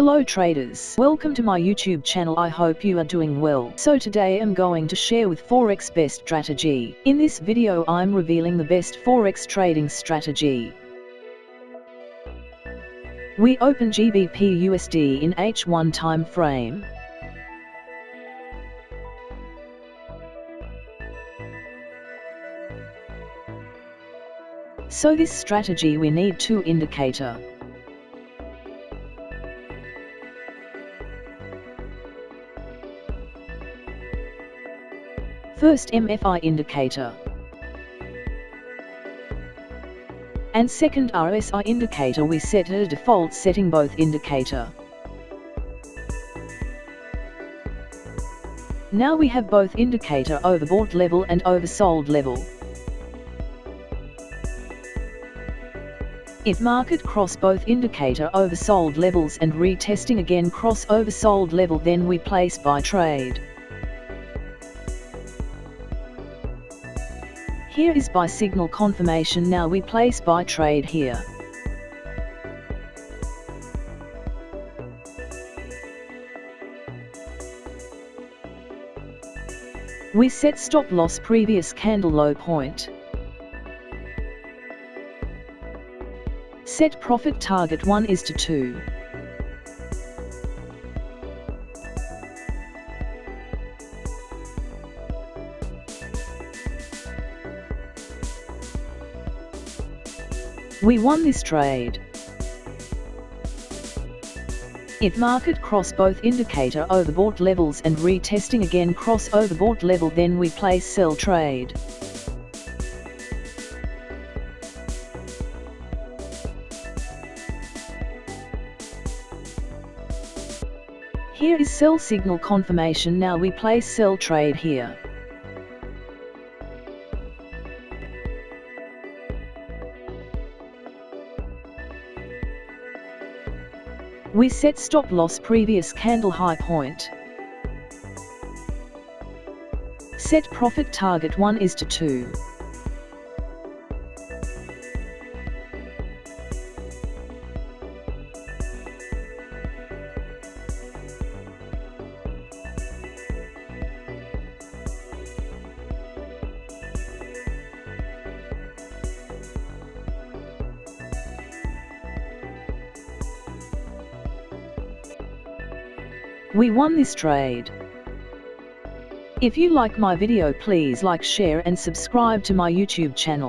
Hello traders, welcome to my YouTube channel. I hope you are doing well. So today I'm going to share with Forex best strategy. In this video I'm revealing the best Forex trading strategy. We open GBP USD in H1 time frame. So this strategy we need two indicator. First MFI indicator and second RSI indicator. We set a default setting both indicator. Now we have both indicator overbought level and oversold level. If market cross both indicator oversold levels and retesting again cross oversold level, then we place buy trade. Here is buy signal confirmation. Now we place buy trade here. We set stop loss previous candle low point. Set profit target 1:2. We won this trade. If market cross both indicator overbought levels and retesting again cross overbought level, then we place sell trade. Here is sell signal confirmation. Now we place sell trade here. We set stop loss previous candle high point. Set profit target 1:2. We won this trade. If you like my video, please like, share and subscribe to my YouTube channel.